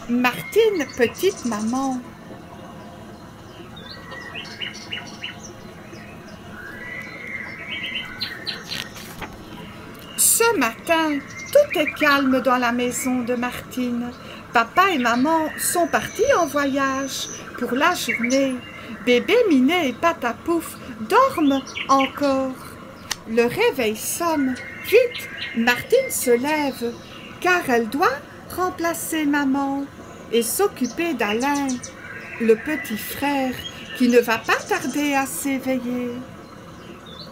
Martine, petite maman. Ce matin, tout est calme dans la maison de Martine. Papa et maman sont partis en voyage pour la journée. Bébé Minet et Patapouf dorment encore. Le réveil sonne. Vite, Martine se lève, car elle doit remplacer maman et s'occuper d'Alain, le petit frère qui ne va pas tarder à s'éveiller.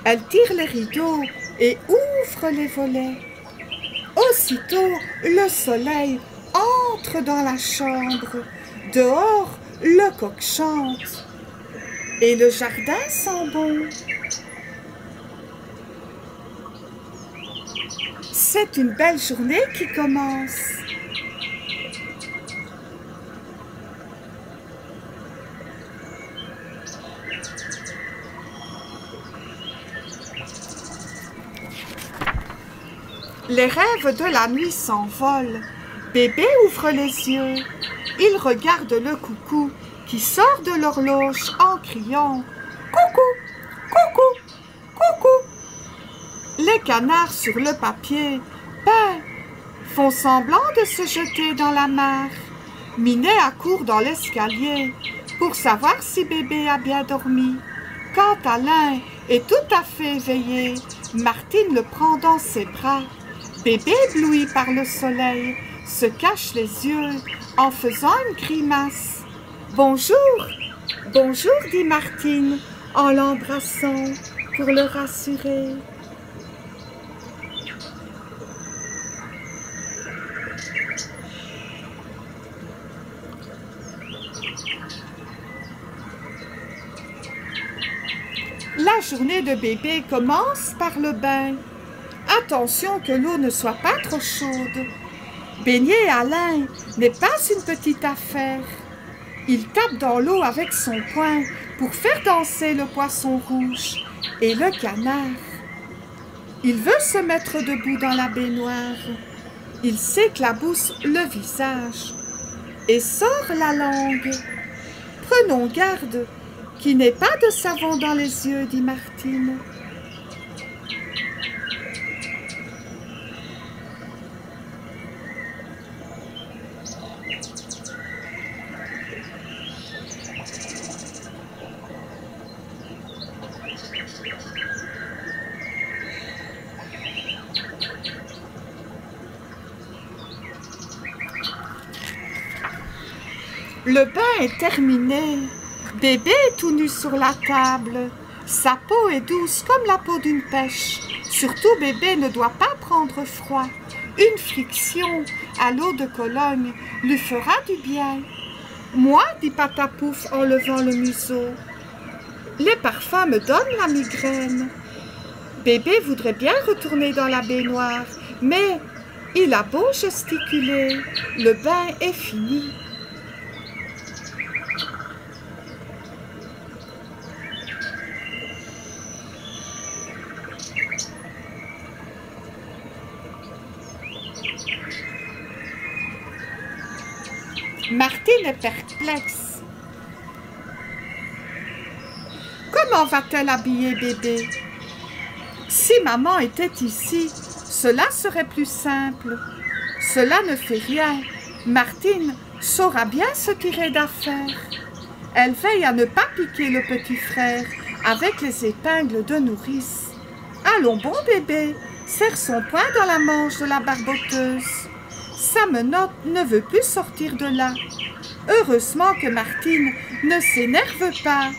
Elle tire les rideaux et ouvre les volets. Aussitôt, le soleil entre dans la chambre. Dehors, le coq chante et le jardin sent bon. C'est une belle journée qui commence. Les rêves de la nuit s'envolent. Bébé ouvre les yeux. Il regarde le coucou qui sort de l'horloge en criant « Coucou, coucou, coucou !» Les canards sur le papier font semblant de se jeter dans la mare. Minet accourt dans l'escalier pour savoir si bébé a bien dormi. Quand Alain est tout à fait éveillé, Martine le prend dans ses bras. Bébé, ébloui par le soleil, se cache les yeux en faisant une grimace. « Bonjour, bonjour » dit Martine en l'embrassant pour le rassurer. La journée de bébé commence par le bain. Attention que l'eau ne soit pas trop chaude. Baigner Alain n'est pas une petite affaire. Il tape dans l'eau avec son poing pour faire danser le poisson rouge et le canard. Il veut se mettre debout dans la baignoire. Il s'éclabousse le visage et sort la langue. Prenons garde qu'il n'ait pas de savon dans les yeux, dit Martine. Le bain est terminé. Bébé est tout nu sur la table. Sa peau est douce comme la peau d'une pêche. Surtout, bébé ne doit pas prendre froid. Une friction à l'eau de Cologne lui fera du bien. Moi, dit Patapouf en levant le museau, les parfums me donnent la migraine. Bébé voudrait bien retourner dans la baignoire, mais il a beau gesticuler, le bain est fini. Martine est perplexe. Comment va-t-elle habiller bébé? Si maman était ici, cela serait plus simple. Cela ne fait rien. Martine saura bien se tirer d'affaire. Elle veille à ne pas piquer le petit frère avec les épingles de nourrice. Allons bon bébé, serre son poing dans la manche de la barboteuse. Sa menotte ne veut plus sortir de là. Heureusement que Martine ne s'énerve pas.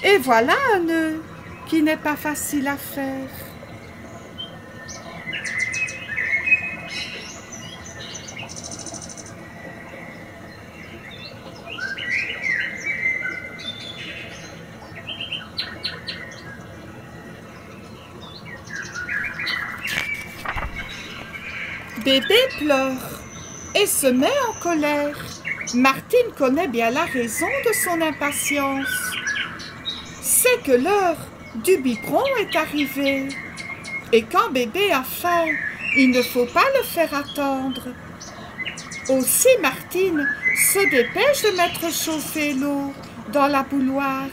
Et voilà un nœud qui n'est pas facile à faire. Bébé pleure et se met en colère. Martine connaît bien la raison de son impatience. C'est que l'heure du biberon est arrivée. Et quand bébé a faim, il ne faut pas le faire attendre. Aussi Martine se dépêche de mettre chauffer l'eau dans la bouilloire.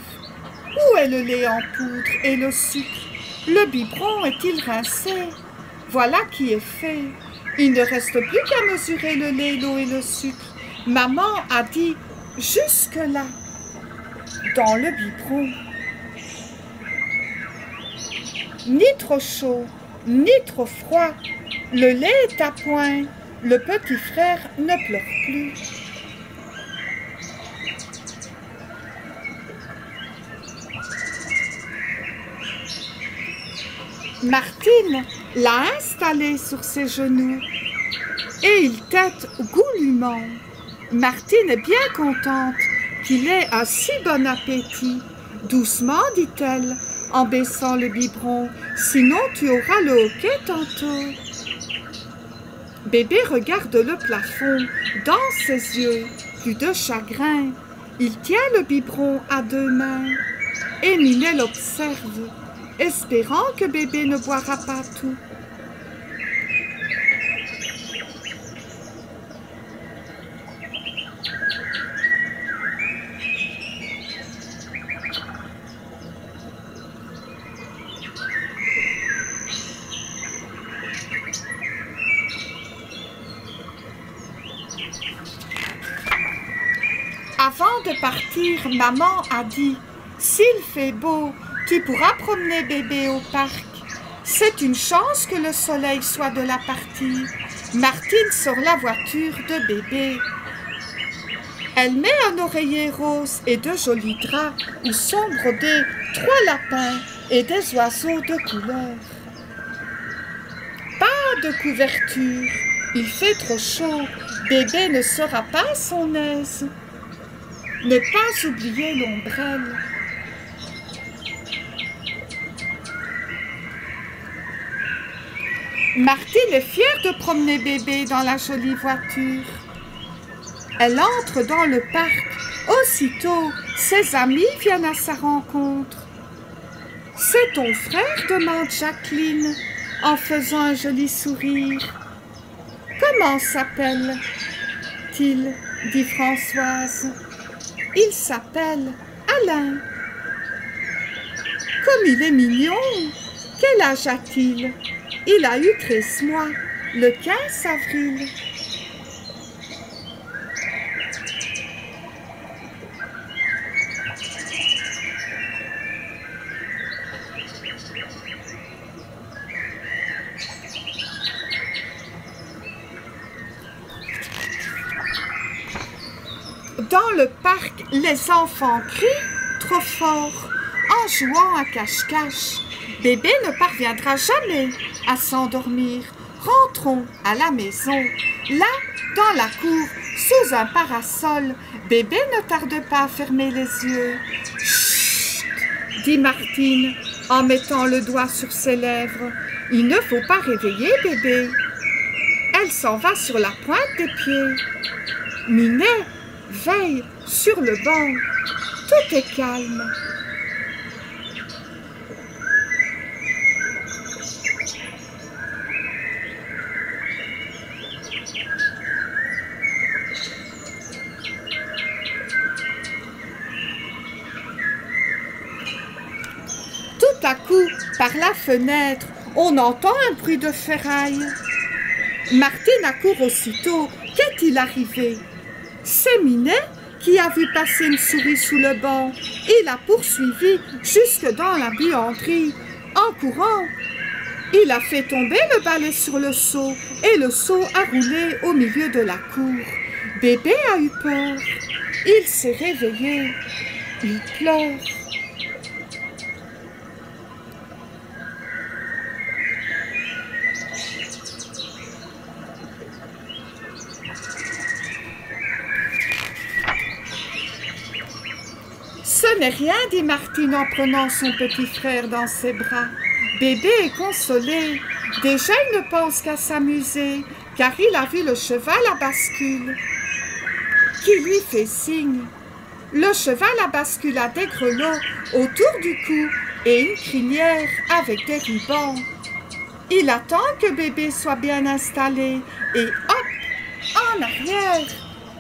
Où est le lait en poudre et le sucre? Le biberon est-il rincé? Voilà qui est fait. Il ne reste plus qu'à mesurer le lait, l'eau et le sucre. Maman a dit jusque-là, dans le biberon. Ni trop chaud, ni trop froid, le lait est à point, le petit frère ne pleure plus. Martine l'a installé sur ses genoux et il tète goulûment. Martine est bien contente qu'il ait un si bon appétit. Doucement, dit-elle, en baissant le biberon, sinon tu auras le hoquet tantôt. Bébé regarde le plafond, dans ses yeux, plus de chagrin. Il tient le biberon à deux mains et Minet l'observe, espérant que bébé ne boira pas tout. Avant de partir, maman a dit « S'il fait beau, tu pourras promener bébé au parc. » C'est une chance que le soleil soit de la partie. Martine sort la voiture de bébé. Elle met un oreiller rose et de jolis draps où sont brodés 3 lapins et des oiseaux de couleur. Pas de couverture, il fait trop chaud, bébé ne sera pas à son aise. Ne pas oublier l'ombrelle. Martine est fière de promener bébé dans la jolie voiture. Elle entre dans le parc. Aussitôt, ses amis viennent à sa rencontre. « C'est ton frère ?» demande Jacqueline, en faisant un joli sourire. « Comment s'appelle-t-il » dit Françoise. « Il s'appelle Alain. »« Comme il est mignon ! Quel âge a-t-il » ? « Il a eu 13 mois, le 15 avril. » Dans le parc, les enfants crient trop fort en jouant à cache-cache. Bébé ne parviendra jamais à s'endormir. Rentrons à la maison. Là, dans la cour, sous un parasol, bébé ne tarde pas à fermer les yeux. « Chut !» dit Martine en mettant le doigt sur ses lèvres. « Il ne faut pas réveiller bébé. » Elle s'en va sur la pointe des pieds. Minet veille sur le banc. Tout est calme. Tout à coup, par la fenêtre, on entend un bruit de ferraille. Martine accourt aussitôt. Qu'est-il arrivé? C'est Minet qui a vu passer une souris sous le banc. Il l'a poursuivi jusque dans la buanderie. En courant, il a fait tomber le balai sur le seau et le seau a roulé au milieu de la cour. Bébé a eu peur. Il s'est réveillé. Il pleure. Ce n'est rien, dit Martine en prenant son petit frère dans ses bras. Bébé est consolé. Déjà, il ne pense qu'à s'amuser, car il a vu le cheval à bascule qui lui fait signe. Le cheval à bascule a des grelots autour du cou et une crinière avec des rubans. Il attend que bébé soit bien installé et hop, en arrière,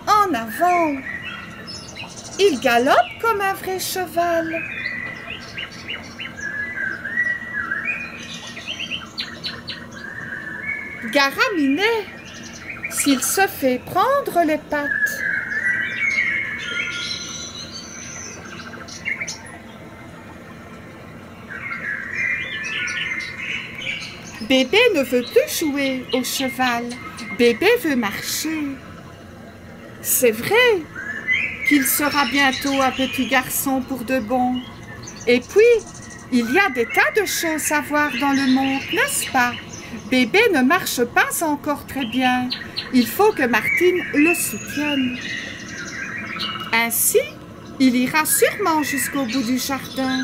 en avant. Il galope comme un vrai cheval. Gare à Minet, s'il se fait prendre les pattes. Bébé ne veut plus jouer au cheval. Bébé veut marcher. C'est vrai qu'il sera bientôt un petit garçon pour de bon. Et puis, il y a des tas de choses à voir dans le monde, n'est-ce pas? Bébé ne marche pas encore très bien. Il faut que Martine le soutienne. Ainsi, il ira sûrement jusqu'au bout du jardin.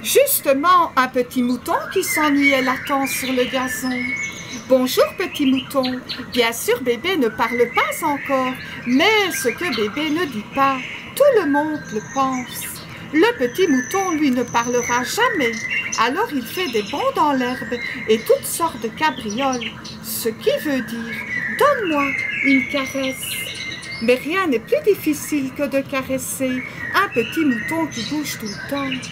Justement, un petit mouton qui s'ennuyait l'attend sur le gazon. « Bonjour, petit mouton. Bien sûr, bébé ne parle pas encore, mais ce que bébé ne dit pas, tout le monde le pense. Le petit mouton, lui, ne parlera jamais. Alors il fait des bonds dans l'herbe et toutes sortes de cabrioles, ce qui veut dire « Donne-moi une caresse ». Mais rien n'est plus difficile que de caresser un petit mouton qui bouge tout le temps.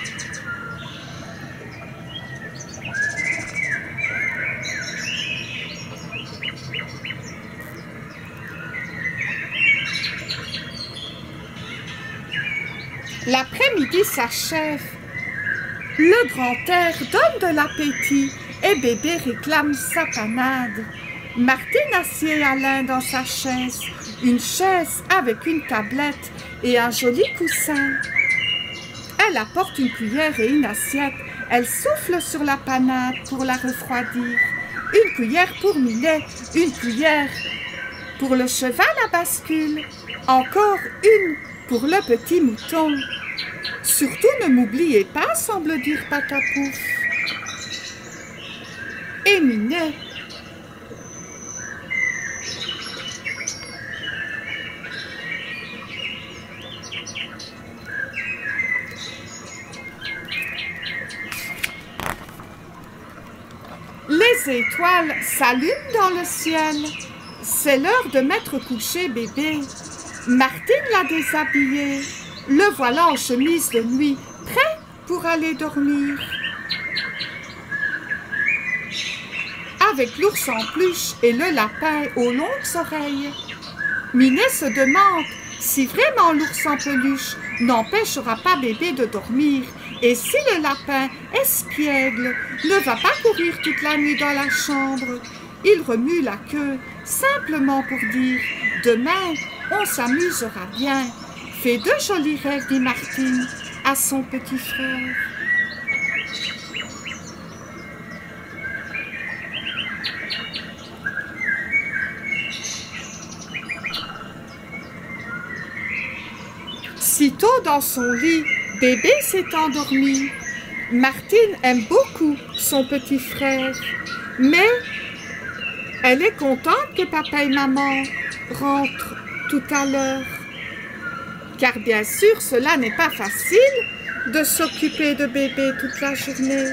L'après-midi s'achève. Le grand air donne de l'appétit et bébé réclame sa panade. Martine assied Alain dans sa chaise, une chaise avec une tablette et un joli coussin. Elle apporte une cuillère et une assiette. Elle souffle sur la panade pour la refroidir. Une cuillère pour Minet, une cuillère pour le cheval à bascule, encore une pour le petit mouton. Surtout ne m'oubliez pas, semble dire Patapouf. Et Minet. Les étoiles s'allument dans le ciel. C'est l'heure de mettre coucher bébé. Martine l'a déshabillé. Le voilà en chemise de nuit, prêt pour aller dormir. Avec l'ours en peluche et le lapin aux longues oreilles. Minet se demande si vraiment l'ours en peluche n'empêchera pas bébé de dormir et si le lapin espiègle ne va pas courir toute la nuit dans la chambre. Il remue la queue simplement pour dire « Demain, on s'amusera bien ». Fais de jolis rêves, dit Martine à son petit frère. Sitôt dans son lit, bébé s'est endormi. Martine aime beaucoup son petit frère, mais elle est contente que papa et maman rentrent tout à l'heure. Car bien sûr, cela n'est pas facile de s'occuper de bébé toute la journée.